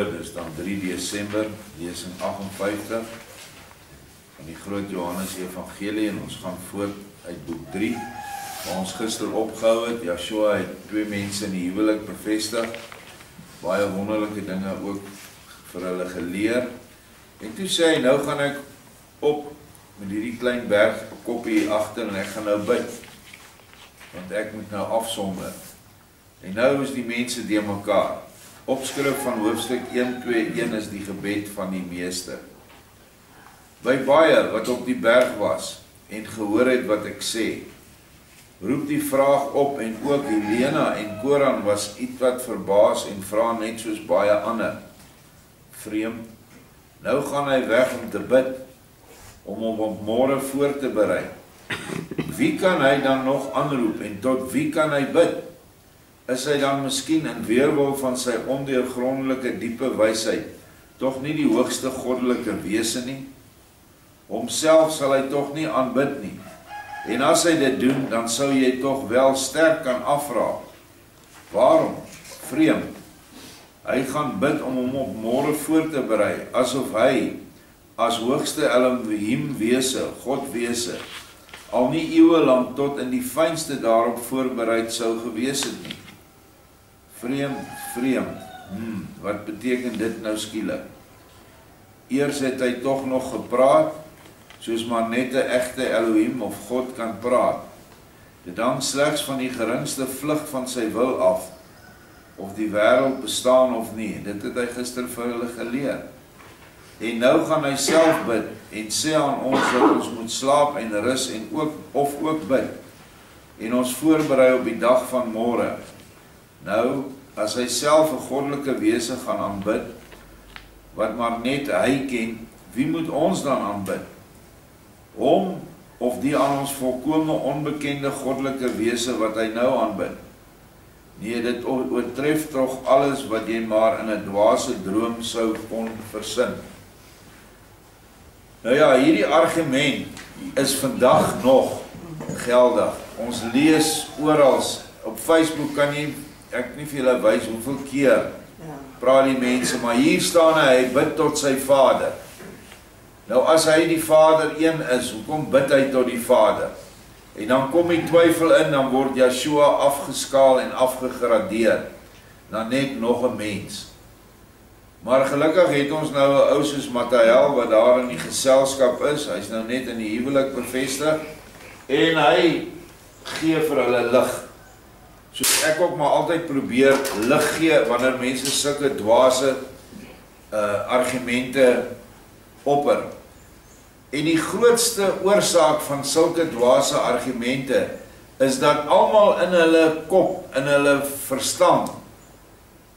gebore, dis dan 3 Desember, lesing 58 van die groot Johannes Evangelie, en ons gaan voort uit boek 3, waar ons gister opgehou het. Joshua het 2 mense in die huwelik bevestig, baie wonderlike dinge ook vir hulle geleer, en toe sê hy, nou gaan ek op met hierdie klein berg, 'n koppie hier agter, en ek gaan nou bid, want ek moet nou afsonder. En nou is die mense die mekaar. Opskrif van hoofstuk 1:2:1 is die gebed van die meester. By baie wat op die berg was en gehoor het wat ek sê, roep die vraag op, en ook Helena en Koran was ietwat verbaas en vra net soos baie ander. Vreemd, nou gaan hy weg om te bid, om hom op môre voor te berei. Wie kan hy dan nog aanroep en tot wie kan hy bid? Is hy dan miskien in weerwil van sy ondeurgrondelike diepe wysheid tog nie die hoogste goddelike wese nie? Homself sal hy tog nie aanbid nie. En as hy dit doen, dan sou jy tog wel sterk kan afvra. Waarom? Vreemd. Hy gaan bid om hom op môre voor te berei, asof hy as hoogste Elohim wese, God wese, al nie eeue lang tot in die fynste daarop voorbereid sou gewees het nie. Vreemd, wat beteken dit nou skielik? Eers het hy tog nog gepraat, soos maar net 'n egte Elohim of God kan praat. Dit hang slegs van die geringste vlug van sy wil af, of die wêreld bestaan of nie. Dit het hy gister vir hulle geleer. En nou gaan hy self bid, en sê aan ons dat ons moet slaap en rus, en ook bid, en ons voorberei op die dag van môre. Nou, as hy self 'n goddelike wese gaan aanbid, wat maar net hy ken, wie moet ons dan aanbid? Hom, of die aan ons volkome onbekende goddelike wese wat hy nou aanbid? Nee, dit oortref tog alles wat jy maar in 'n dwaase droom sou kon versin. Nou ja, hierdie argument is vandag nog geldig. Ons lees oral, op Facebook kan jy, ek nie vir julle wys hoeveel keer praat die mense, maar hier staan hy bid tot sy Vader. Nou as hy die Vader een is, hoekom bid hy tot die Vader? En dan kom die twyfel in, dan word Joshua afgeskaal en afgegradeer, dan net nog 'n mens. Maar gelukkig het ons nou 'n ou soos Matthijs, wat daar in die geselskap is, hy's nou net in die huwelik bevestig, en hy gee vir hulle lig. Soos ek ook maar altyd probeer lig gee, wanneer mense sulke dwaase argumente opper. En die grootste oorsaak van sulke dwaase argumente, is dat almal in hulle kop, in hulle verstand,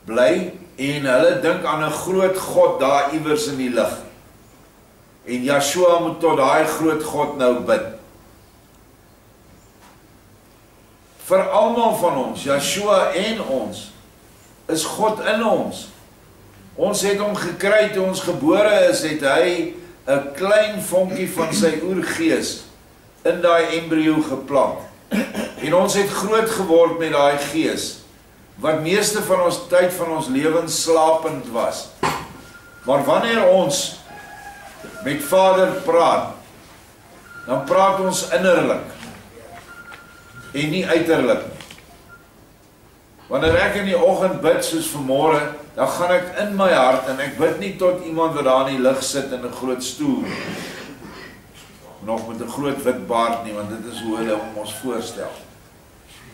bly, en hulle dink aan 'n groot God daar iewers in die lug. En Joshua moet tot daai groot God nou bid. Vir almal van ons, Joshua en ons, is God in ons. Ons het hom gekry toe ons gebore is, het hy 'n klein vonkie van sy oergees in daai embrio geplant. En ons het groot geword met daai gees, wat meeste van ons tyd van ons lewens slapend was. Maar wanneer ons met Vader praat, dan praat ons innerlik en nie uiterlik. Wanneer ek in die oggend bid soos vanmôre, dan gaan ek in my hart, en ek bid nie tot iemand wat daar in die lig sit in 'n groot stoel, nog met 'n groot wit baard nie, want dit is hoe hulle hom ons voorstel.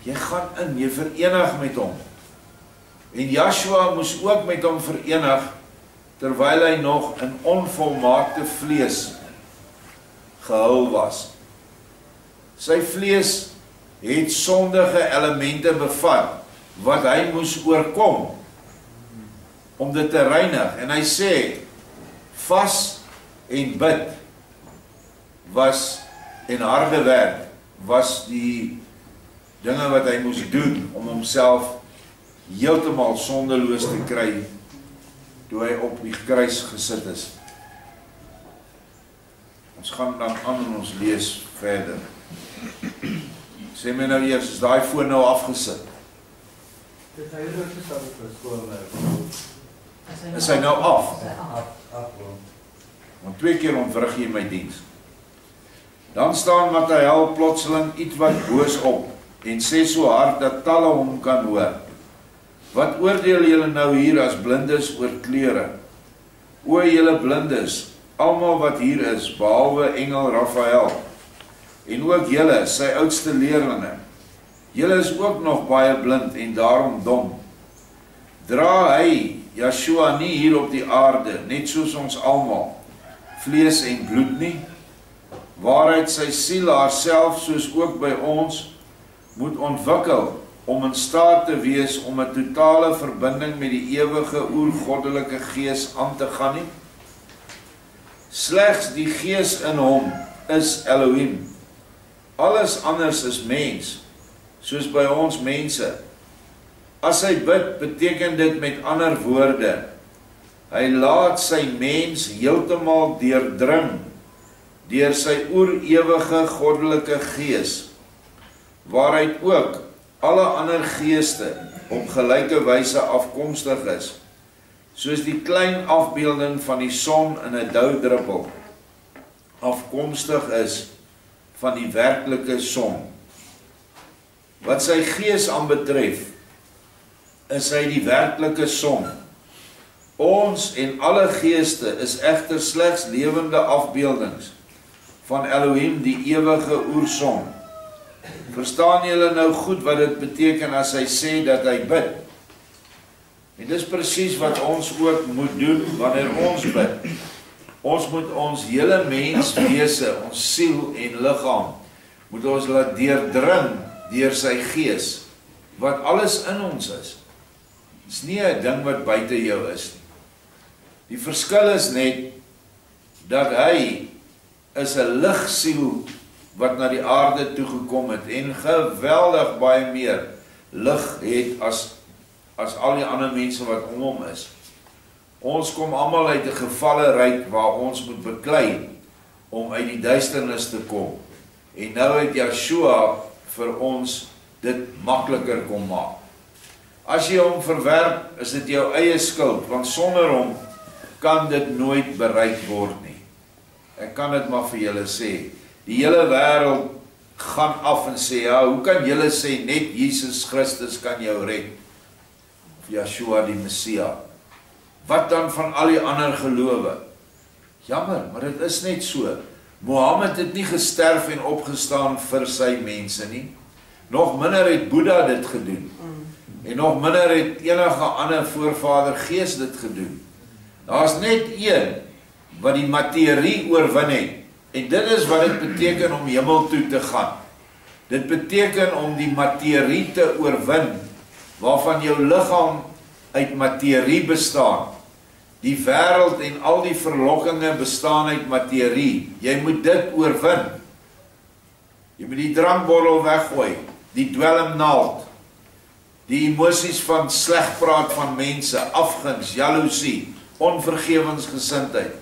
Jy gaan in, jy verenig met hom. En Joshua moes ook met hom verenig, terwyl hy nog in onvolmaakte vlees gehul was. Sy vlees het sondige elemente bevat, wat hy moes oorkom, om dit te reinig. En hy sê, vas en bid was, en harde werk, was die dinge wat hy moes doen, om homself heeltemal sondeloos te kry, toe hy op die kruis gesit is. Ons gaan dan aan en ons lees verder. Sê my nou eers, is daai foon nou afgesit? Dit hy ook gesit op skool nou. Is hy nou af? Af. Want 2 keer ontwrig jy my diens. Dan staan Mattheel plotseling iets wat boos op en sê so hard dat talle hom kan hoor. Wat oordeel julle nou hier as blindes oor klere? O julle blindes, almal wat hier is, behalwe engel Raphael, en ook julle, sy oudste leerlinge. Julle is ook nog baie blind en daarom dom. Dra hy, Yeshua, nie hier op die aarde, net soos ons almal, vlees en bloed nie, waaruit sy siel haarself soos ook by ons moet ontwikkel om in staat te wees om 'n totale verbinding met die ewige oergoddelike gees aan te gaan nie. Slegs die gees in hom is Elohim. Alles anders is mens, soos by ons mense. As hy bid, beteken dit met ander woorde, hy laat sy mens heeltemal deurdring deur sy oerewige goddelike gees, waaruit ook alle ander geeste op gelyke wyse afkomstig is, soos die klein afbeelding van die son in 'n doudruppel afkomstig is van die werklike son. Wat sy gees aanbetref, is hy die werklike son. Ons en alle geeste is egter slegs lewende afbeeldings van Elohim, die ewige oerson. Verstaan julle nou goed wat dit beteken as hy sê dat hy bid? En dis presies wat ons ook moet doen wanneer ons bid. Ons moet ons hele menswese, ons siel en liggaam, moet ons laat deurdring deur sy gees, wat alles in ons is. Dit is nie 'n ding wat buite jou is nie. Die verskil is net dat hy is 'n ligsiel wat na die aarde toegekom het en geweldig baie meer lig het as al die ander mense wat om hom is. Ons kom almal uit 'n gevalle ryk waar ons moet beklei om uit die duisternis te kom. En nou het Yeshua vir ons dit makliker kom maak. As jy hom verwerp, is dit jou eie skuld, want sonder hom kan dit nooit bereik word nie. Ek kan dit maar vir julle sê. Die hele wêreld gaan af en sê, ja, hoe kan julle sê net Jesus Christus kan jou red? Of Yeshua die Messia. Wat dan van al die ander gelowe? Jammer, maar dit is net so. Mohammed het nie gesterf en opgestaan vir sy mense nie. Nog minder het Boeddha dit gedoen. En nog minder het enige ander voorvader gees dit gedoen. Daar's net een wat die materie oorwin het. En dit is wat dit beteken om hemel toe te gaan. Dit beteken om die materie te oorwin, waarvan jou liggaam uit materie bestaan. Die wêreld en al die verlokkinge bestaan uit materie. Jy moet dit oorwin. Jy moet die drankbottel weggooi, die dwelmnaald, die emosies van slegpraat van mense, afguns, jaloesie, onvergewensgesindheid.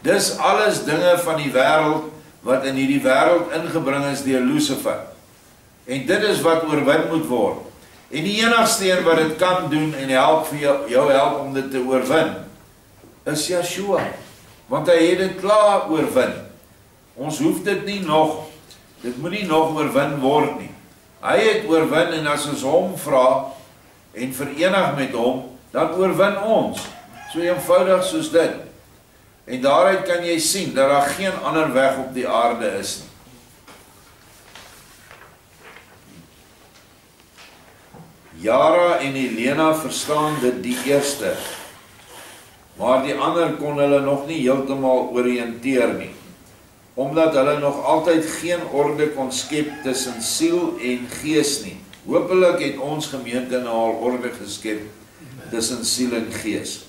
Dis alles dinge van die wêreld wat in hierdie wêreld ingebring is deur Lucifer. En dit is wat oorwin moet word. En die enigste een wat dit kan doen en help vir jou help om dit te oorwin, is Yeshua. Want hy het dit klaar oorwin. Ons hoef dit nie nog, dit moet nie nog oorwin word nie. Hy het oorwin en as ons hom vra en verenig met hom, dan oorwin ons. So eenvoudig soos dit. En daaruit kan jy sien dat daar geen ander weg op die aarde is nie. Yara en Helena verstaan dit die eerste, maar die ander kon hulle nog nie heeltemal oriënteer nie, omdat hulle nog altyd geen orde kon skep tussen siel en gees nie. Hoopelik het ons gemeente nou al orde geskep tussen siel en gees.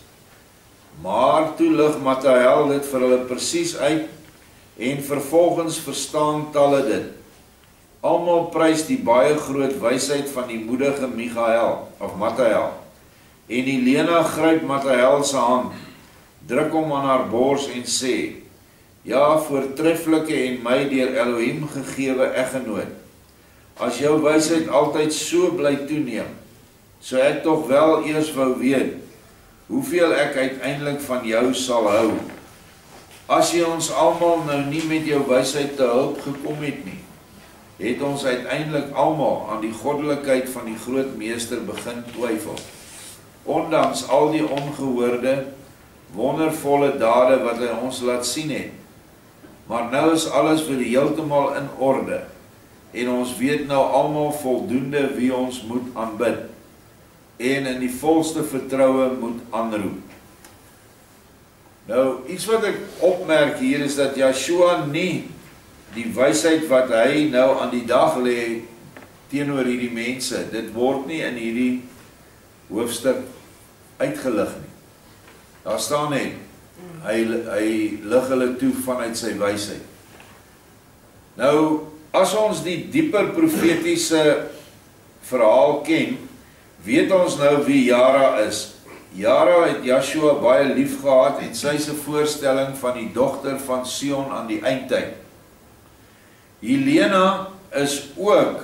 Maar toe lig Mattheel dit vir hulle presies uit en vervolgens verstaan talle dit. Almal prys die baie groot wysheid van die moedige Michael of Mattheel. En Helena gryp Mattheel se hand, druk hom aan haar bors en sê: "Ja, voortreffelike en my deur Elohim gegewe eggenoot. As jou wysheid altyd so bly toeneem, sou ek tog wel eers wou weet, hoeveel ek uiteindelik van jou sal hou, as jy ons almal nou nie met jou wysheid te hulp gekom het nie, het ons uiteindelik almal aan die goddelikheid van die groot meester begin twyfel, ondanks al die ongehoorde, wondervolle dade wat hy ons laat sien het. Maar nou is alles weer heeltemal in orde, en ons weet nou almal voldoende wie ons moet aanbid, en in die volste vertroue moet aanroep. Nou, iets wat ek opmerk hier is dat Yeshua nie die wysheid wat hy nou aan die dag lê teenoor hierdie mense, dit word nie in hierdie hoofstuk uitgelig nie. Daar staan net, hy lig hulle toe vanuit sy wysheid. Nou, as ons die dieper profetiese verhaal ken, weet ons nou wie Jara is. Jara het Yeshua baie lief gehad en sy is 'n voorstelling van die dogter van Sion aan die eindtyd. Helena is ook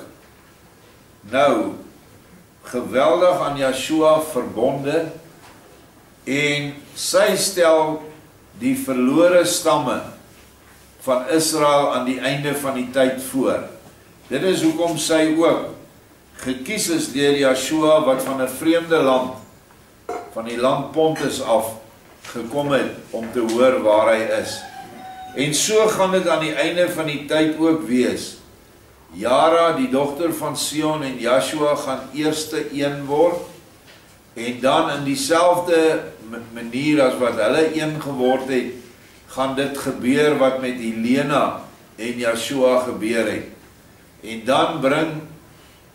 nou geweldig aan Yeshua verbonde en sy stel die verlore stamme van Israel aan die einde van die tyd voor. Dit is hoekom sy ook gekies is deur Yeshua wat van 'n vreemde land, van die land Pontus af, gekom het om te hoor waar hy is. En so gaan dit aan die einde van die tyd ook wees. Jara, die dogter van Sion en Yeshua gaan eerste een word, en dan in dieselfde manier as wat hulle een geword het, gaan dit gebeur wat met Helena en Yeshua gebeur het. En dan bring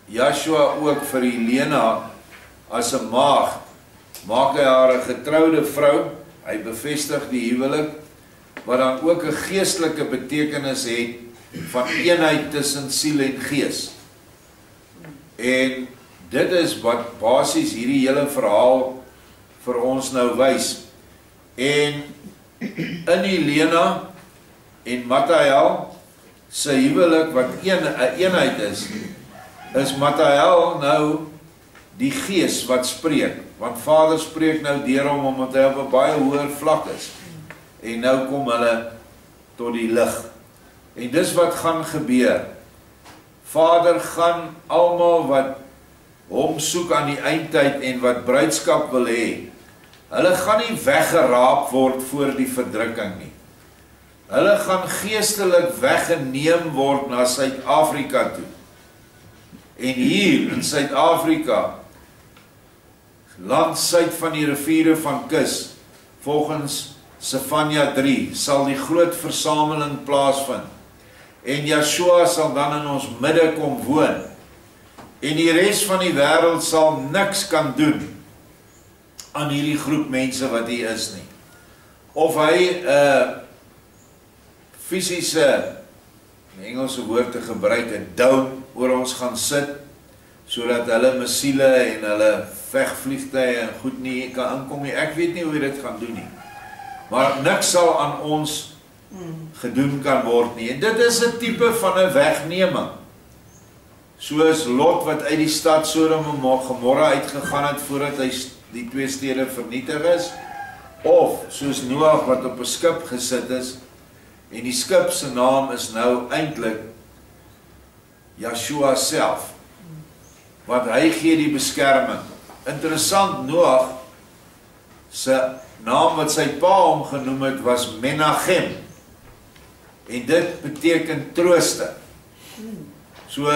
Yeshua ook vir Helena as 'n maagd, maak hy haar 'n getroude vrou, hy bevestig die huwelik, wat dan ook 'n geestelike betekenis het van eenheid tussen siel en gees. En dit is wat basies hierdie hele verhaal vir ons nou wys. En in Helena en Mathael se huwelik wat 'n eenheid is Mathael nou die gees wat spreek, want Vader spreek nou deur hom omdat hy op 'n baie hoër vlak is. En nou kom hulle tot die lig. En dis wat gaan gebeur. Vader gaan almal wat hom soek aan die eindtyd en wat bruidskap wil hê, hulle gaan nie weggeraap word voor die verdrukking nie. Hulle gaan geestelik weggeneem word na Suid-Afrika toe. En hier in Suid-Afrika, land suid van die riviere van Kus, volgens Sefanja 3, sal die groot versameling plaasvind. En Yeshua sal dan in ons midde kom woon. En die res van die wêreld sal niks kan doen aan hierdie groep mense wat hier is nie. Of hy fisiese, in Engelse woord te gebruik, 'n dome oor ons gaan sit, sodat hulle missiele en hulle vegvliegtuie en goed nie kan inkom nie. Ek weet nie hoe hy dit gaan doen nie. Maar niks sal aan ons gedoen kan word nie. En dit is 'n tipe van 'n wegneming. Soos Lot wat uit die stad Sodom en Gomorra uitgegaan het voordat hy die twee stede vernietig is, of soos Noag wat op 'n skip gesit is, en die skip se naam is nou eintlik Yeshua self, wat hy gee die beskerming. Interessant, Noag se naam wat sy pa hom genoem het was Menachem, en dit beteken trooster. So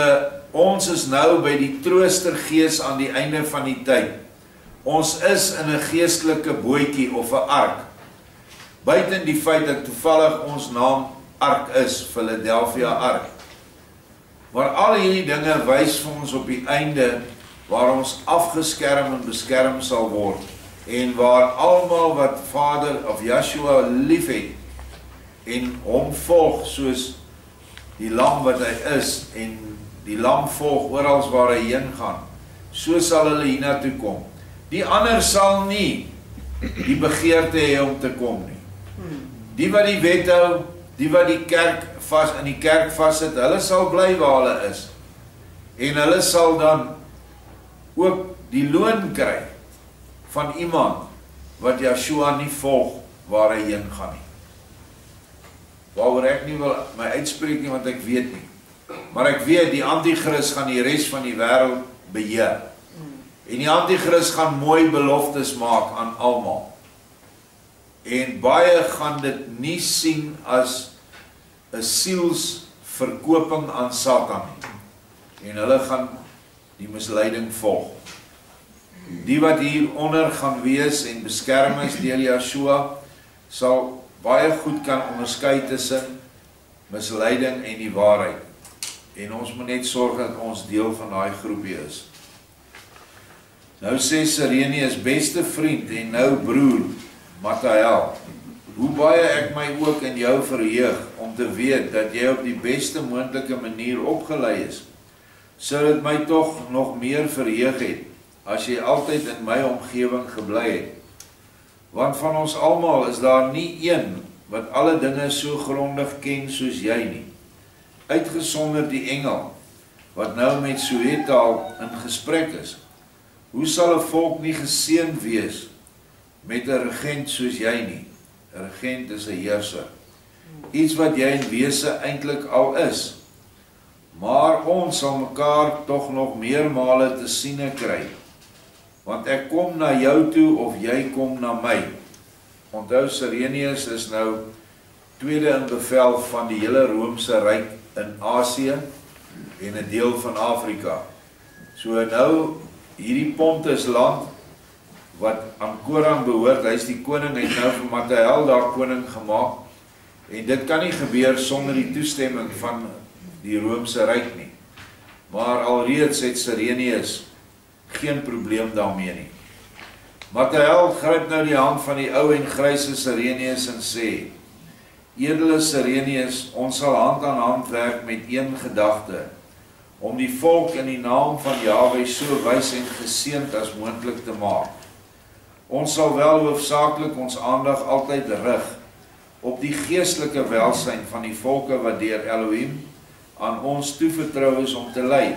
ons is nou by die troostergees aan die einde van die tyd. Ons is in 'n geestelike bootjie of 'n ark. Buiten die feit dat toevallig ons naam Ark is, Philadelphia Ark. Maar al hierdie dinge wys vir ons op die einde waar ons afgeskerm en beskerm sal word, en waar almal wat Vader of Yeshua liefhet en hom volg soos die lam wat hy is, en die lam volg oral waar hy heen gaan, so sal hulle hiernatoe kom. Die ander sal nie die begeerte hê om te kom nie. Die wat die wet hou, die wat die kerk in die kerk vassit, hulle sal bly waar hulle is. En hulle sal dan ook die loon kry van iemand wat Joshua nie volg waar hy heen gaan nie. Waaroor ek nie wil my uitspreek nie, want ek weet nie. Maar ek weet, die antichrist gaan die res van die wêreld beheer. En die antichrist gaan mooi beloftes maak aan almal. En baie gaan dit nie sien as 'n sielsverkoping aan Satan nie. En hulle gaan die misleiding volg. Die wat hieronder gaan wees en beskerm is deur Joshua, sal baie goed kan onderskei tussen misleiding en die waarheid. En ons moet net sorg dat ons deel van daai groepie is. Nou sê Sirenius beste vriend en nou broer Mathael, hoe baie ek my ook in jou verheug om te weet dat jy op die beste moontlike manier opgelei is, sou dit my tog nog meer verheug het as jy altyd in my omgewing gebly het. Want van ons almal is daar nie een wat alle dinge so grondig ken soos jy nie. Uitgesonderd die engel, wat nou met Suetal in gesprek is. Hoe sal 'n volk nie geseën wees met 'n regent soos jy nie? 'n Regent is 'n heerser. Iets wat jy in wese eintlik al is. Maar ons sal mekaar tog nog meermale te siene kry. Want ek kom na jou toe of jy kom na my. Onthou, Sirenius is nou tweede in bevel van die hele Romeinse ryk in Asië en 'n deel van Afrika. So nou hierdie Pontus land wat aan Koran behoort, hy is die koning, hy het nou vir Mathael daar koning gemaak. En dit kan nie gebeur sonder die toestemming van die Romeinse ryk nie. Maar alreeds het Sirenius geen probleem daarmee nie. Mathael gryp nou die hand van die ou en gryse Sirenius en sê, edele Sirenius, ons sal hand aan hand werk met een gedagte, om die volk in die naam van Jahwe so wys en geseënd as moontlik te maak. Ons sal wel hoofsaaklik ons aandag altyd rig op die geestelike welsyn van die volke wat deur Elohim aan ons toevertrou is om te lei.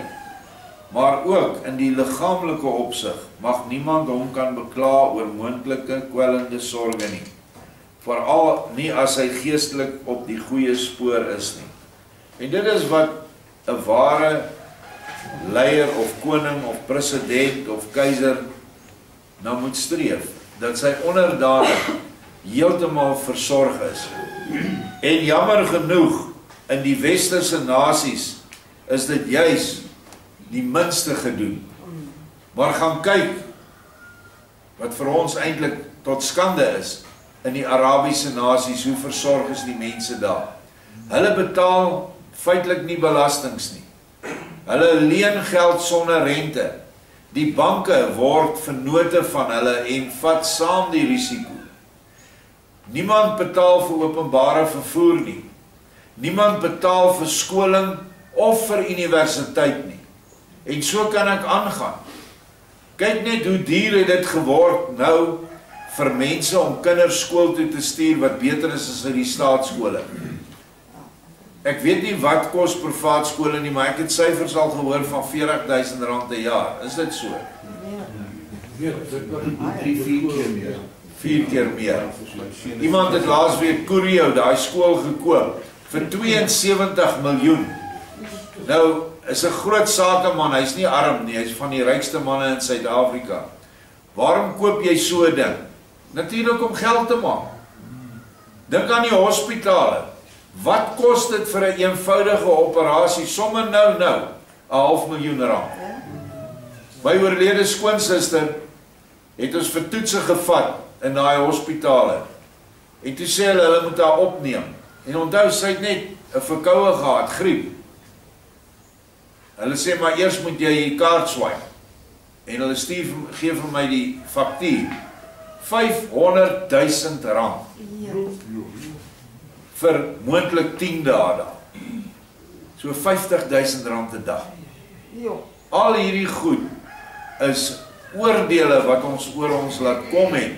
Maar ook in die liggaamlike opsig mag niemand hom kan bekla oor moontlike kwellende sorge nie. Veral nie as hy geestelik op die goeie spoor is nie. En dit is wat 'n ware leier of koning of president of keiser nou moet streef, dat sy onderdane heeltemal versorg is. En jammer genoeg, in die westerse nasies is dit juis die minste gedoen. Maar gaan kyk wat vir ons eintlik tot skande is in die Arabiese nasies, hoe versorg is die mense daar. Hulle betaal feitelik nie belastings nie. Hulle leen geld sonder rente. Die banke word vennote van hulle en vat saam die risiko. Niemand betaal vir openbare vervoer nie. Niemand betaal vir skoling of vir universiteit nie. En so kan ek aangaan. Kyk net hoe duur het dit geword nou vir mense om kinders skool toe te stuur wat beter is as in die staatskole. Ek weet nie wat kos privaat skole nie, maar ek het syfers al gehoor van R40.000 'n jaar. Is dit so? Ja, dit 3-4 keer meer. 4 keer meer. Iemand het laasweek Kurio, daai skool gekoop vir 72 miljoen. Nou is 'n groot sakeman, hy's nie arm nie, hy's van die rykste manne in Suid-Afrika. Waarom koop jy so 'n ding? Natuurlik om geld te maak. Dink aan die hospitale. Wat kos dit vir 'n eenvoudige operasie? Sommer nou R500.000. My oorlede skoonsister het ons vir toetse gevat in daai hospitale. En toe sê hulle moet haar opneem. En onthou, sy het net 'n verkoue gehad, griep. Hulle sê maar eers moet jy die kaart swipe. En hulle gee vir my die faktuur. R500.000. Vir moontlik 10 dae daar. So R50.000 'n dag. Al hierdie goed is oordeele wat ons oor ons laat kom het,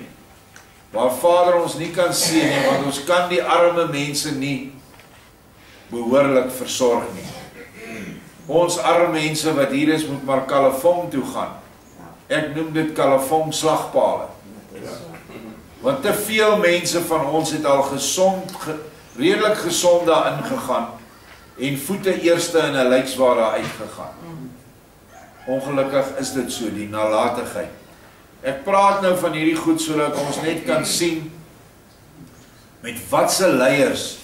waar Vader ons nie kan sien nie, want ons kan die arme mense nie behoorlik versorg nie. Ons arme mense wat hier is, moet maar kalafong toe gaan. Ek noem dit kalafong slagpale. Want te veel mense van ons het al redelik gesond daarin gegaan en voete eerste in 'n lijksware uitgegaan. Ongelukkig is dit so, die nalatigheid. Ek praat nou van hierdie goed sodat ons net kan sien met watse leiers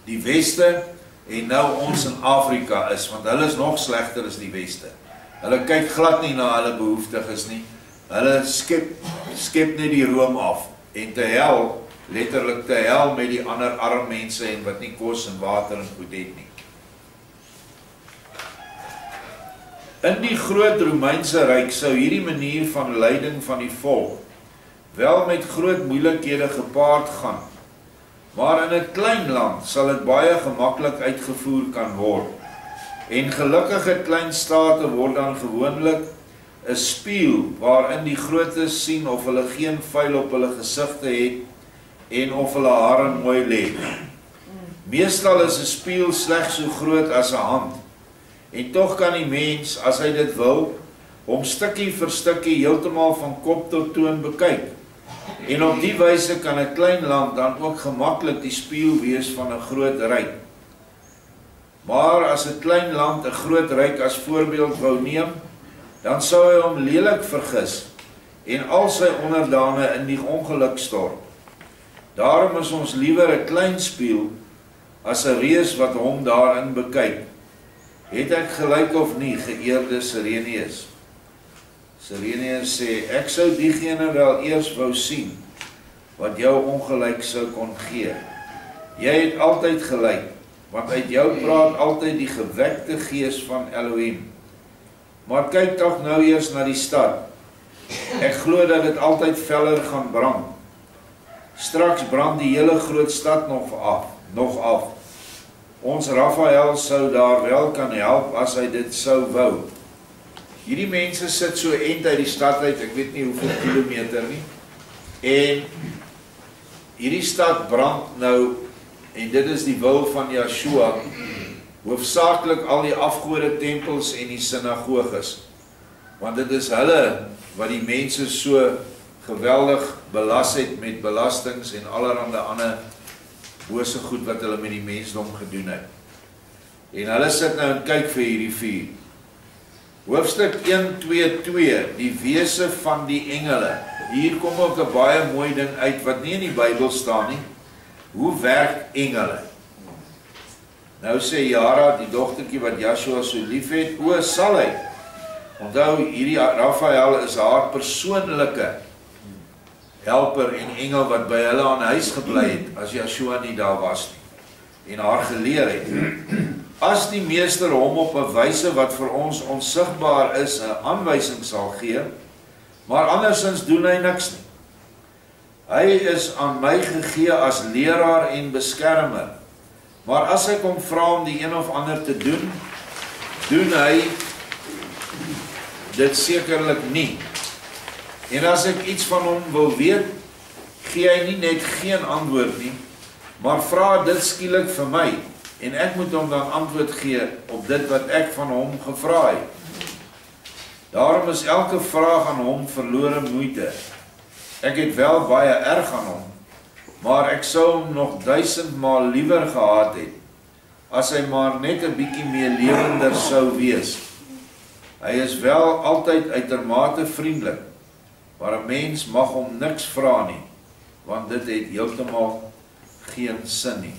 die Weste en nou ons in Afrika is, want hulle is nog slegter as die Weste. Hulle kyk glad nie na hulle behoeftiges nie. Hulle skep net die room af en te hel, letterlik te hel met die ander arm mense en wat nie kos en water en goed het nie. In die groot Romeinse ryk sou hierdie manier van leiding van die volk wel met groot moeilikhede gepaard gaan, maar in 'n klein land sal dit baie gemaklik uitgevoer kan word. En gelukkige klein state word dan gewoonlik 'n spieël waarin die grootes sien of hulle geen vuil op hulle gesigte het en of hulle hare mooi lê. Meestal is 'n spieël slegs so groot as 'n hand. En tog kan die mens, as hy dit wil, hom stukkie vir stukkie heeltemal van kop tot toon bekyk. En op die wyse kan 'n klein land dan ook gemaklik die spieël wees van 'n groot ryk. Maar as 'n klein land 'n groot ryk as voorbeeld wou neem, dan sou hy hom lelik vergis en al sy onderdane in die ongeluk stort. Daarom is ons liewer 'n klein spieël as 'n reus wat hom daarin bekyk. Het ek gelyk of nie, geëerde Sireneus? Sireneus sê, ek sou diegene wel eers wou sien, wat jou ongelyk sou kon gee. Jy het altyd gelyk, want uit jou praat altyd die gewekte gees van Elohim. Maar kyk toch nou eers na die stad. Ek glo dat dit altyd feller gaan brand. Straks brand die hele groot stad nog af. Ons Raphael sou daar wel kan help as hy dit sou wou. Hierdie mense sit so end uit die stad uit, ek weet nie hoeveel kilometer nie. En hierdie stad brand nou, en dit is die wil van Yeshua, hoofsaaklik al die afgode tempels en die sinagoges. Want dit is hulle wat die mense so geweldig belas het met belastings en allerhande ander bose goed wat hulle met die mensdom gedoen het. En hulle sit nou en kyk vir hierdie vuur. Hoofstuk 1:2:2, die wese van die engele. Hier kom ook 'n baie mooi ding uit wat nie in die Bybel staan nie. Hoe werk engele? Nou sê Jara, die dogtertjie wat Joshua so lief het, o, sal hy. Onthou, hierdie Raphael is haar persoonlike helper en engel wat by hulle aan huis gebly het, as Joshua nie daar was nie, en haar geleer het. As die meester hom op 'n wyse wat vir ons onsigbaar is, 'n aanwysing sal gee, maar andersins doen hy niks nie. Hy is aan my gegee as leraar en beskermer, maar as ek hom vra om die een of ander te doen, doen hy dit sekerlik nie. En as ek iets van hom wil weet, gee hy nie net geen antwoord nie, maar vra dit skielik vir my, en ek moet hom dan antwoord gee op dit wat ek van hom gevra het. Daarom is elke vraag aan hom verlore moeite. Ek het wel baie erg aan hom, maar ek sou hom nog 1000 maal liewer gehad het, as hy maar net 'n bietjie meer lewender sou wees. Hy is wel altyd uitermate vriendelik, maar 'n mens mag hom niks vra nie, want dit het heeltemal geen sin nie.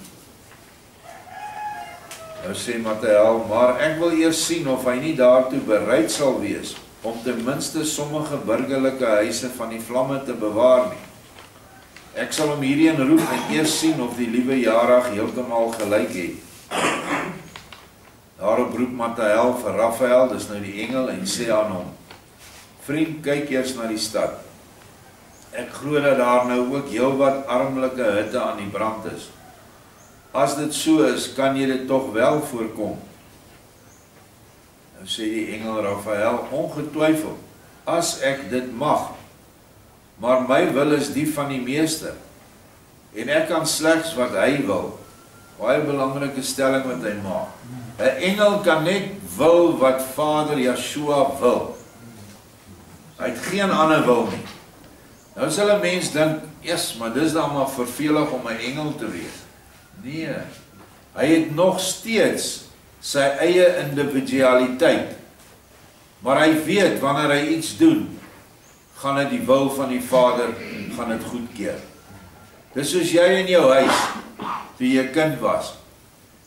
Nou sê Matthäus, maar ek wil eers sien of hy nie daartoe bereid sal wees, om ten minste sommige burgerlike huise van die vlamme te bewaar nie. Ek sal hom hierheen roep en eers sien of die liewe Jarag heeltemal gelyk het. Daarop roep Matthäus vir Raphael, dis nou die engel, en sê aan hom, vriend, kyk eers na die stad. Ek glo dat daar nou ook heelwat armlike hutte aan die brand is. As dit so is, kan jy dit tog wel voorkom. Nou sê die engel Raphael, ongetwyfeld, as ek dit mag, maar my wil is die van die meester, en ek kan slegs wat hy wil. Baie belangrike stelling wat hy maak. 'n Engel kan net wil wat Vader Yeshua wil. Hy het geen ander wil nie. Nou sal 'n mens dink, yes, maar dis dan maar vervelig om 'n engel te wees. Nee, hy het nog steeds sy eie individualiteit, maar hy weet wanneer hy iets doen, gaan dit die wil van die Vader, gaan dit goedkeur. Dis soos jy in jou huis, toe jy kind was.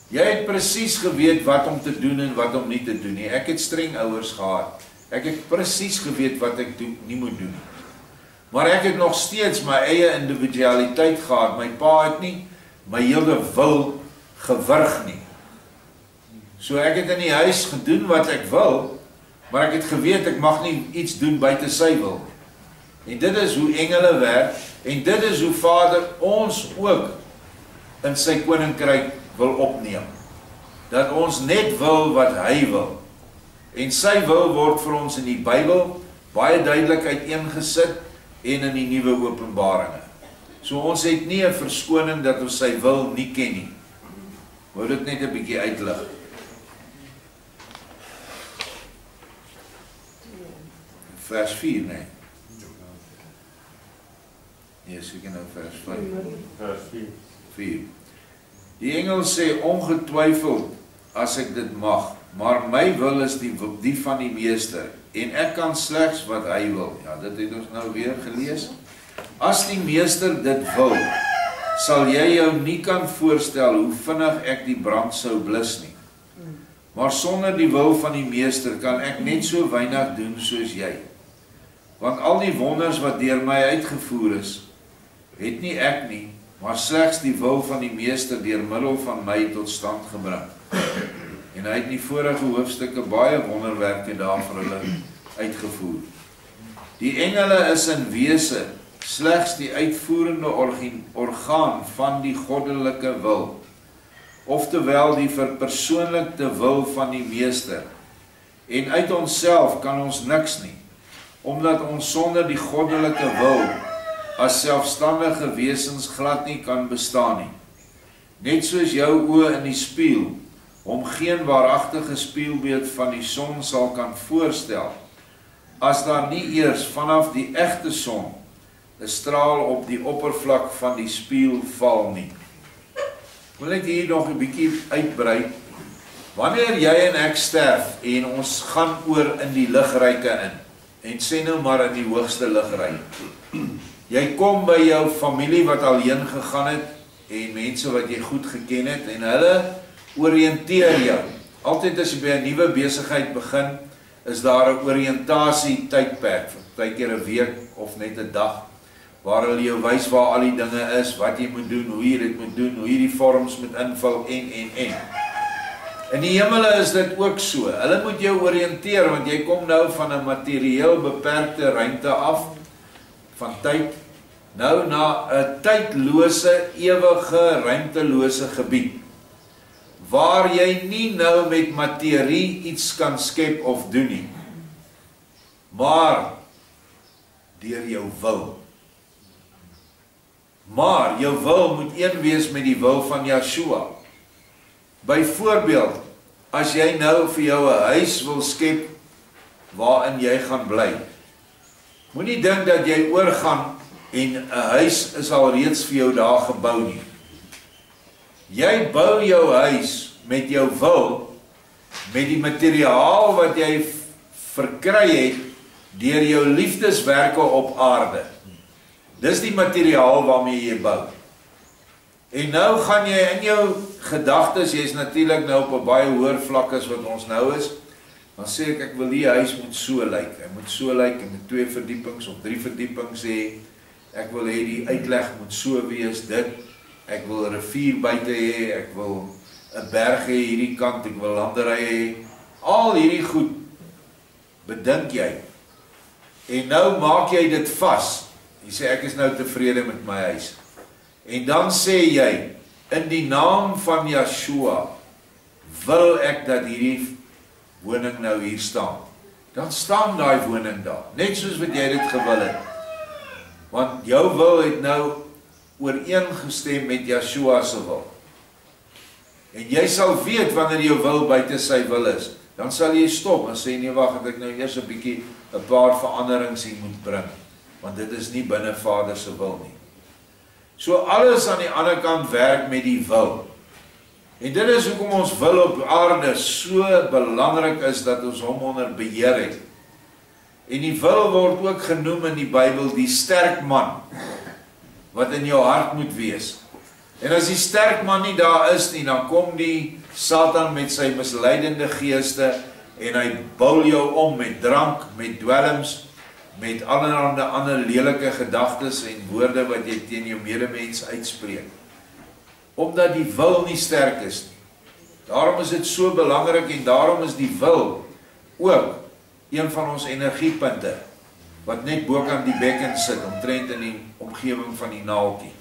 Jy het presies geweet wat om te doen en wat om nie te doen nie. Ek het streng ouers gehad. Ek het presies geweet wat ek nie moet doen. Maar ek het nog steeds my eie individualiteit gehad. My pa het nie my hele wil gewurg nie. So ek het in die huis gedoen wat ek wil, maar ek het geweet ek mag nie iets doen buite sy wil. En dit is hoe engele werk, en dit is hoe Vader ons ook in sy koninkryk wil opneem. Dat ons net wil wat hy wil. En sy wil word vir ons in die Bybel baie duidelik uiteengesit en in die nuwe Openbaringe. So ons het nie 'n verskoning dat ons sy wil nie ken nie. Wou dit net 'n bietjie uitlig. Vers 4, nee. Nee, seker nou vers 5. Vers 4. Die engel sê ongetwyfeld as ek dit mag, maar my wil is die van die meester, en ek kan slegs wat hy wil. Ja, dit het ons nou weer gelees. As die meester dit wil, sal jy jou nie kan voorstel hoe vinnig ek die brand sou blus nie. Maar sonder die wil van die meester kan ek net so weinig doen soos jy. Want al die wonders wat deur my uitgevoer is, het nie ek nie, maar slegs die wil van die meester deur middel van my tot stand gebring. En hy het die vorige hoofstukke baie wonderwerke daar vir hulle uitgevoer. Die engele is in wese slegs die uitvoerende orgaan van die goddelike wil, oftewel die verpersoonlikte wil van die meester. En uit onsself kan ons niks nie, omdat ons sonder die goddelike wil as selfstandige wesens glad nie kan bestaan nie. Net soos jou oë in die spieël hom geen waaragtige spieelbeeld van die son sal kan voorstel, as daar nie eers vanaf die egte son 'n straal op die oppervlak van die spieël val nie. Wil ek hier nog 'n bietjie uitbrei. Wanneer jy en ek sterf en ons gaan oor in die ligryke in, en sê nou maar in die hoogste ligryk. Jy kom by jou familie wat al heen gegaan het, en mense wat jy goed geken het, en hulle oriënteer jou. Altyd as jy by 'n nuwe besigheid begin, is daar 'n oriëntasie tydperk, partykeer 'n week of net 'n dag, waar hulle jou wys waar al die dinge is, wat jy moet doen, hoe jy dit moet doen, hoe jy die vorms moet invul, en. In die hemele is dit ook so. Hulle moet jou oriënteer, want jy kom nou van 'n materieel beperkte ruimte af, van tyd, nou na 'n tydlose, ewige, ruimtelose gebied, waar jy nie nou met materie iets kan skep of doen nie, maar deur jou wil. Maar jou wil moet een wees met die wil van Yeshua. Byvoorbeeld, as jy nou vir jou 'n huis wil skep waarin jy gaan bly, moenie dink dat jy oorgaan en 'n huis is al reeds vir jou daar gebou nie. Jy bou jou huis met jou wil, met die materiaal wat jy verkry het deur jou liefdeswerke op aarde. Dis die materiaal waarmee jy bou. En nou gaan jy in jou gedagtes, jy is natuurlik nou op 'n baie hoër vlak as wat ons nou is, dan sê ek wil die huis moet so lyk. Hy moet so lyk, en met 2 verdiepings of 3 verdiepings hê. Ek wil hê die uitleg moet so wees, dit. Ek wil 'n rivier buite hê, ek wil 'n berg hê hierdie kant, ek wil landerye hê. Al hierdie goed bedink jy. En nou maak jy dit vas. Jy sê ek is nou tevrede met my huis. En dan sê jy, in die naam van Yeshua wil ek dat hierdie woning nou hier staan. Dan staan daai woning daar, net soos wat jy dit gewil het. Want jou wil het nou ooreengestem met Yeshua se wil. En jy sal weet wanneer jou wil buite sy wil is. Dan sal jy stop en sê nee, wag, ek nou eers 'n bietjie 'n paar veranderings hier moet bring. want dit is nie binne Vader se wil nie. So alles aan die ander kant werk met die wil. En dit is hoekom ons wil op aarde so belangrik is dat ons hom onder beheer het. En die wil word ook genoem in die Bybel die sterk man, wat in jou hart moet wees. En as die sterk man nie daar is nie, dan kom die Satan met sy misleidende geeste en hy bou jou om met drank, met dwelms, met allerhande ander lelike gedagtes en woorde wat jy teen jou medemens uitspreek. Omdat die wil nie sterk is nie. Daarom is dit so belangrik en daarom is die wil ook een van ons energiepunte wat net bokant die bekken sit, omtrent in die omgewing van die naaltjie.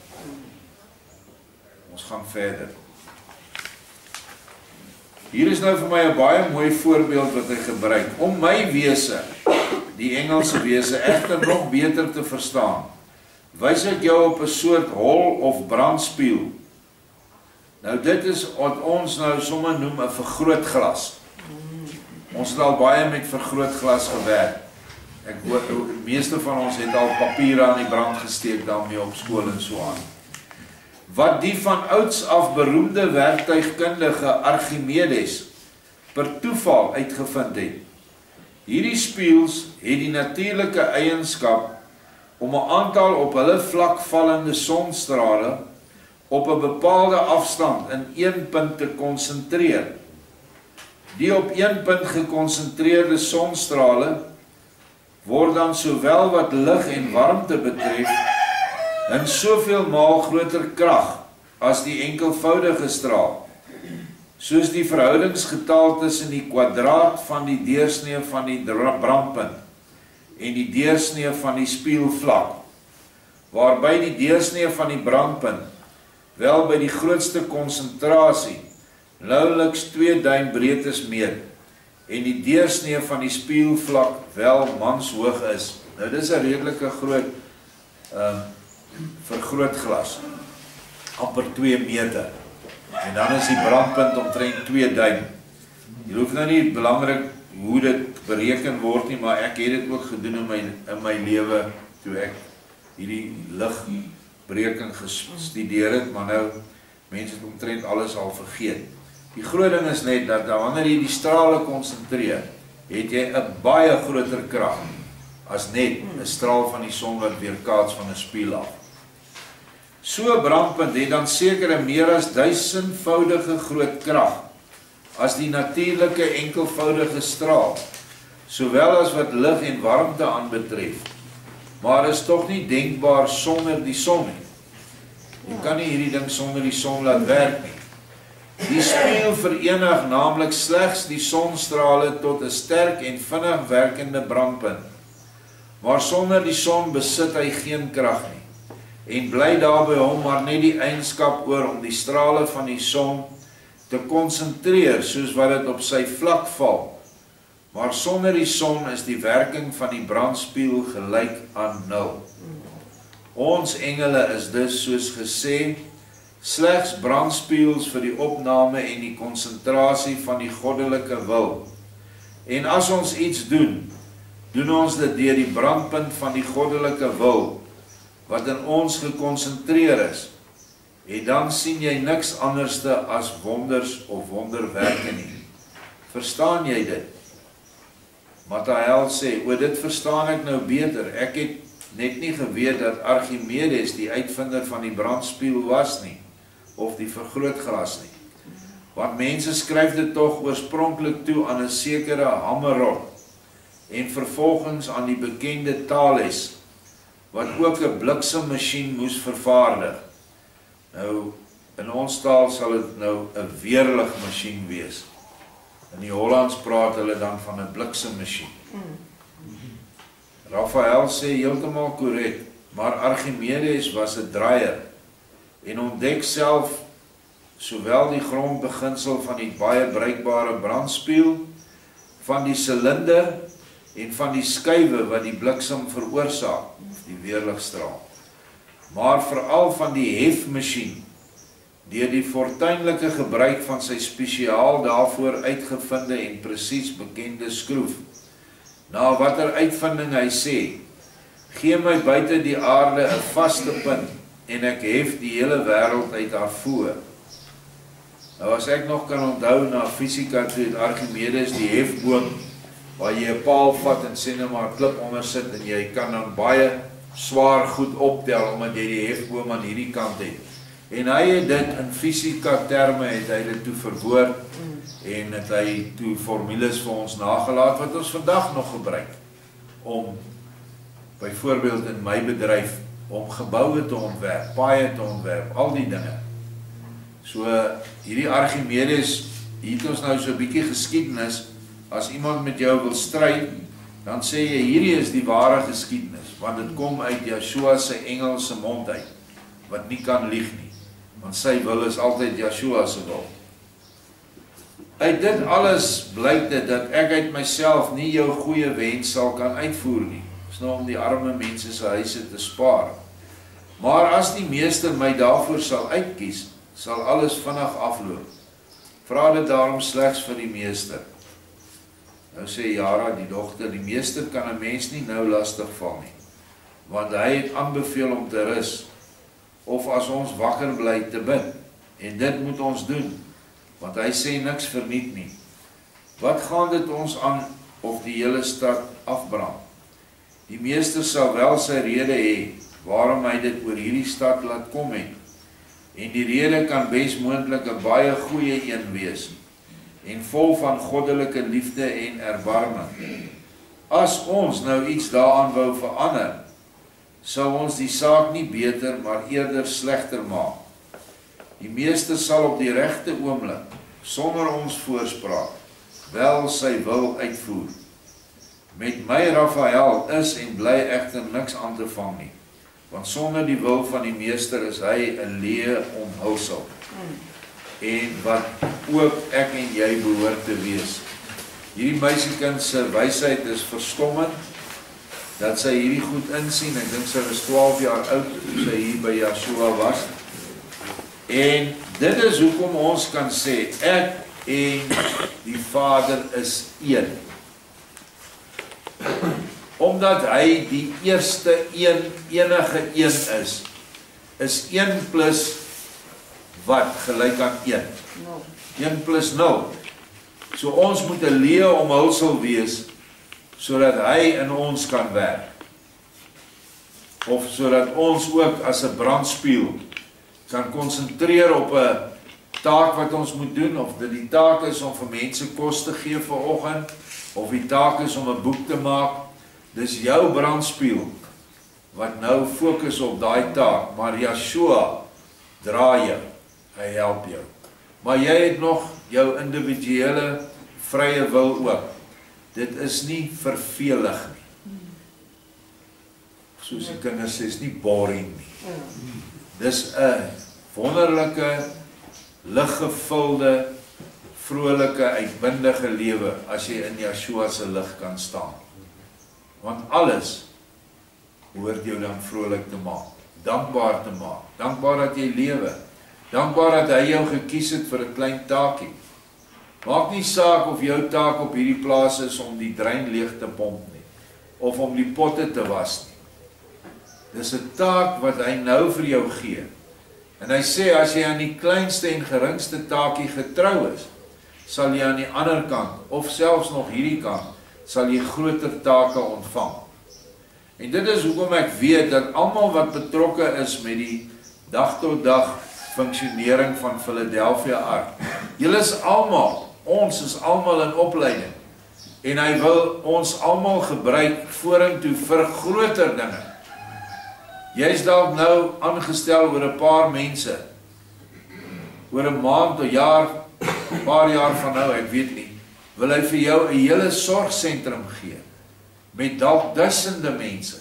Ons gaan verder. Hier is nou vir my 'n baie mooi voorbeeld wat hy gebruik. Om my wese, die Engelse wese, egter nog beter te verstaan, wys ek jou op 'n soort hol of brandspieël. Nou dit is wat ons nou sommer noem 'n vergrootglas. Ons het al baie met vergrootglas gewerk. Ek hoor, die meeste van ons het al papiere aan die brand gesteek daarmee op skool en so aan. Wat die van ouds af beroemde werktuigkundige Archimedes per toeval uitgevind het. Hierdie spieëls het die natuurlike eienskap om 'n aantal op hulle vlak vallende sonstrale op 'n bepaalde afstand in een punt te konsentreer. Die op een punt gekonsentreerde sonstrale word dan sowel wat lig en warmte betref in soveel maal groter krag as die enkelvoudige straal, soos die verhoudingsgetal tussen die kwadraat van die deursnee van die brandpunt en die deursnee van die spieelvlak, waarby die deursnee van die brandpunt wel by die grootste konsentrasie nauweliks 2 duim breed is meet en die deursnee van die spieelvlak wel manshoog is. Nou dis 'n redelike groot vergrootglas, amper 2 meter. En dan is die brandpunt omtrent 2 duim. Jy hoef nou nie belangrik hoe dit bereken word nie, maar ek het dit ook gedoen in my lewe toe ek hierdie ligbreking gestudeer het, maar nou mense het omtrent alles al vergeet. Die groot ding is net dat wanneer jy die strale konsentreer, het jy 'n baie groter krag as net 'n straal van die son wat weerkaats van 'n spieël af. So 'n brandpunt het dan seker 'n meer as 1000-voudige groot krag as die natuurlike enkelvoudige straal, sowel as wat lig en warmte aanbetref, maar is tog nie denkbaar sonder die son nie. Jy kan nie hierdie ding sonder die son laat werk nie. Die spieël verenig naamlik slegs die sonstrale tot 'n sterk en vinnig werkende brandpunt, maar sonder die son besit hy geen krag nie, en bly daar by hom maar net die eienskap oor om die strale van die son te konsentreer soos wat dit op sy vlak val, maar sonder die son is die werking van die brandspieël gelyk aan 0. Ons engele is dus soos gesê slegs brandspieëls vir die opname en die konsentrasie van die goddelike wil. En as ons iets doen, doen ons dit deur die brandpunt van die goddelike wil, wat in ons gekonsentreer is. En dan sien jy niks anderste as wonders of wonderwerke nie. Verstaan jy dit? Matthäus sê, dit verstaan ek nou beter. Ek het net nie geweet dat Archimedes die uitvinder van die brandspieël was nie, of die vergrootglas nie. Want mense skryf dit tog oorspronklik toe aan 'n sekere Hamerot en vervolgens aan die bekende Thales, wat ook 'n bliksemmasjien moes vervaardig. Nou, in ons taal sal dit nou 'n weerligmasjien wees. In die Hollands praat hulle dan van 'n bliksemmasjien. Raphael sê heeltemal korrek, maar Archimedes was 'n draaier en ontdek self sowel die grondbeginsel van die baie bruikbare brandspieël, van die silinder en van die skuwe wat die bliksem veroorsaak, of die weerligstraal, maar veral van die hefmasjien, deur die fortuinlike gebruik van sy spesiaal daarvoor uitgevinde en presies bekende skroef. Na watter uitvinding hy sê, Gee my buite die aarde 'n vaste punt, en ek hef die hele wêreld uit haar voë. Nou as ek nog kan onthou na fisika toe het Archimedes die hefboom, waar jy 'n paal vat en sê nou maar 'n klip onder sit, en jy kan dan baie swaar goed optel, omdat jy die hefboom aan hierdie kant het. En hy het dit in fisika terme, het hy dit toe verwoord, en het hy toe formules vir ons nagelaat, wat ons vandag nog gebruik, om, byvoorbeeld in my bedryf, om geboue te ontwerp, paaie te ontwerp, al die dinge. So, hierdie Archimedes, hier het ons nou so 'n bietjie geskiedenis, as iemand met jou wil stry, dan sê jy, hierdie is die ware geskiedenis, want dit kom uit Yeshua se Engelse mond uit, wat nie kan lieg nie, want sy wil is altyd Yeshua se wil. Uit dit alles blyk dit, dat ek uit myself nie jou goeie wens sal kan uitvoer nie, is nou om die arme mense se huise te spaar. Maar as die meester my daarvoor sal uitkies, sal alles vinnig afloop. Vra dit daarom slegs vir die meester. Nou sê Jara, die dogter, die meester kan 'n mens nie nou lastig val nie, want hy het aanbeveel om te rus, of as ons wakker bly te bid, en dit moet ons doen, want hy sê niks verniet nie. Wat gaan dit ons aan, of die hele stad afbrand? Die meester sal wel sy rede hê, waarom hy dit oor hierdie stad laat kom het, en die rede kan bes moontlik 'n baie goeie een wees, en vol van goddelike liefde en erbarming. As ons nou iets daaraan wou verander, sou ons die saak nie beter, maar eerder slegter maak. Die meester sal op die regte oomblik, sonder ons voorspraak, wel sy wil uitvoer. Met my Raphael is en bly egter niks aan te vang nie, want sonder die wil van die meester is hy 'n leë omhulsel, en wat ook ek en jy behoort te wees. Hierdie meisiekind se wysheid is verstommend, dat sy hierdie goed insien. Ek dink sy was 12 jaar oud, toe sy hier by Yeshua was, en dit is hoekom ons kan sê, ek en die Vader is een. Omdat hy die eerste enige een is 1 plus wat gelyk aan 1? 1 plus 0. So ons moet 'n leë omhulsel wees, sodat hy in ons kan werk. Of sodat ons ook as 'n brandspieël kan konsentreer op 'n taak wat ons moet doen, of dit die taak is om vir mense kos te gee vir oggend, of die taak is om 'n boek te maak. Dis jou brandspieël wat nou fokus op daai taak, maar Yeshua dra jou, hy help jou. Maar jy het nog jou individuele vrye wil ook. Dit is nie vervelig nie. Soos die kinders sê, is nie boring nie. Dis 'n wonderlike, liggevulde, vrolike, uitbundige lewe as jy in Yeshua se lig kan staan. Want alles behoort jou dan vrolik te maak, dankbaar te maak, dankbaar dat jy lewe, dankbaar dat hy jou gekies het vir 'n klein taakie. Maak nie saak of jou taak op hierdie plaas is om die drein leeg te pomp nie, of om die potte te was nie. Dis 'n taak wat hy nou vir jou gee. En hy sê, as jy aan die kleinste en geringste taakie getrou is, sal jy aan die ander kant, of selfs nog hierdie kant, sal jy groter take ontvang. En dit is hoekom ek weet dat almal wat betrokke is met die dag tot dag funksionering van Philadelphia Ark, julle is almal, ons is almal in opleiding, en hy wil ons almal gebruik vorentoe vir groter dinge. Jy is dalk nou aangestel oor 'n paar mense, oor 'n maand, 'n jaar, 'n paar jaar van nou, ek weet nie, wil hy vir jou 'n hele sorgsentrum gee, met dalk duisende mense.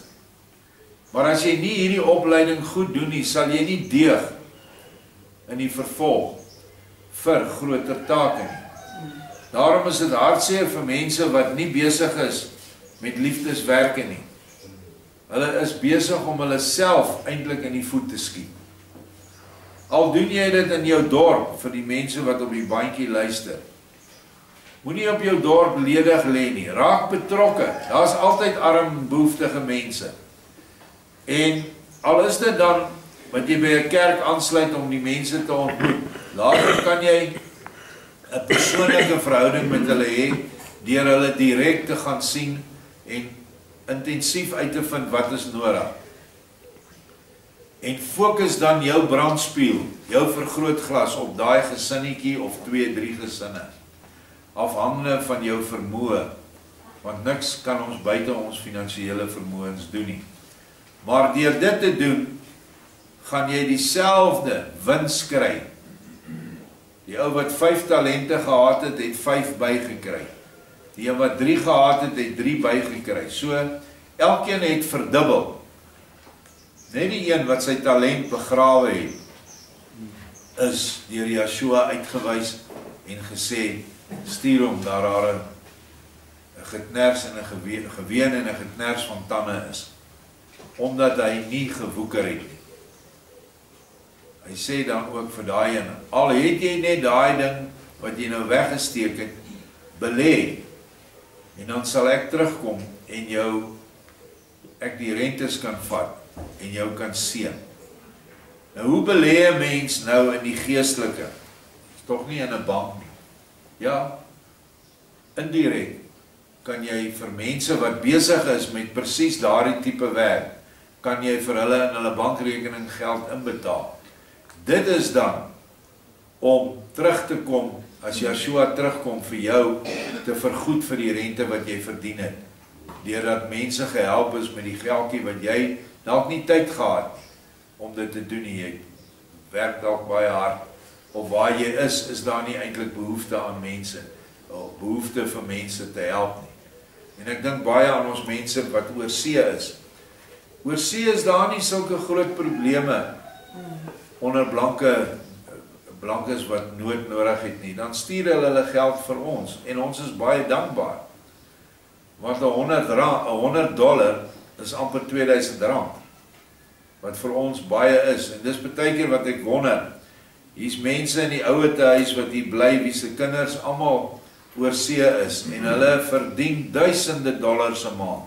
Maar as jy nie hierdie opleiding goed doen nie, sal jy nie deeg in die vervolg vir groter take nie. Daarom is dit hartseer vir mense wat nie besig is met liefdeswerke nie. Hulle is besig om hulle self eintlik in die voet te skiet. Al doen jy dit in jou dorp, vir die mense wat op die bandjie luister. Moenie op jou dorp ledig lê nie, raak betrokke. Daar's altyd arm, behoeftige mense. En al is dit dan wat jy by 'n kerk aansluit om die mense te ontmoet, later kan jy 'n persoonlike verhouding met hulle hê deur hulle direk te gaan sien en intensief uit te vind wat is nodig. En fokus dan jou brandspieël, jou vergrootglas op daai gesinnetjie of 2, 3 gesinne. Afhangende van jou vermoë, want niks kan ons buite ons finansiële vermoëns doen nie. Maar deur dit te doen, gaan jy dieselfde wins kry. Die ou wat 5 talente gehad het, het 5 bygekry. Die een wat 3 gehad het, het 3 bygekry. So, elkeen het verdubbel. Net die een wat sy talent begrawe het, is deur Yeshua uitgewys en gesê, stuur hom daar daar 'n gekners en 'n geween en 'n gekners van tande is, omdat hy nie gewoeker het nie. Hy sê dan ook vir daai een, al het jy net daai ding wat jy nou weggesteek het, belê, en dan sal ek terugkom en ek die rentes kan vat en jou kan seën. Nou hoe belê 'n mens nou in die geestelike? Is tog nie in 'n bank nie. Ja, indirek kan jy vir mense wat besig is met presies daardie tipe werk, kan jy vir hulle in hulle bankrekening geld inbetaal. Dit is dan om terug te kom, as Yeshua terugkom vir jou, te vergoed vir die rente wat jy verdien het. Deurdat mense gehelp is met die geldjie wat jy dalk nie tyd gehad om dit te doen nie. Jy werk dalk baie hard, of waar jy is daar nie eintlik behoefte aan mense, of behoefte vir mense te help nie. En ek dink baie aan ons mense wat oor see is. Oor see is daar nie sulke groot probleme onder blankes wat nood nodig het nie. Dan stuur hulle geld vir ons, en ons is baie dankbaar. Want $100 is amper R2000, wat vir ons baie is. En dis baie keer wat ek wonder, hier's mense in die ouete huis wat hier bly, wie se kinders almal oor see is, en hulle verdien duisende dollars 'n maand.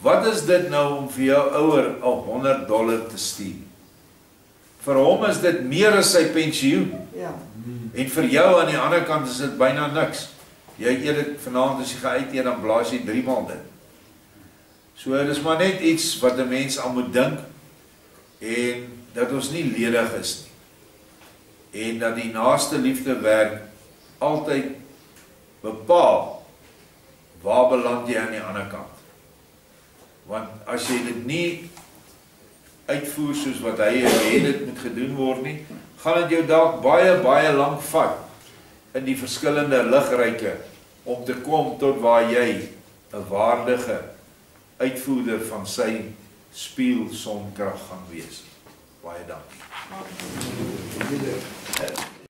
Wat is dit nou om vir jou ouer al $100 te stuur? Vir hom is dit meer as sy pensioen. Ja. En vir jou aan die ander kant is dit byna niks. Jy eet dit vanaand, as jy gaan uit eet, dan blaas jy 3 maal dit. So dit is maar net iets wat 'n mens aan moet dink, en dat ons nie ledig is nie. En dat die naaste liefde werk altyd bepaal waar beland jy aan die ander kant. Want as jy dit nie uitvoer soos wat hy het dit moet gedoen word nie, gaan dit jou dalk baie lank vat in die verskillende ligryke om te kom tot waar jy 'n waardige uitvoerder van sy spieël sonkrag gaan wees. Baie dankie.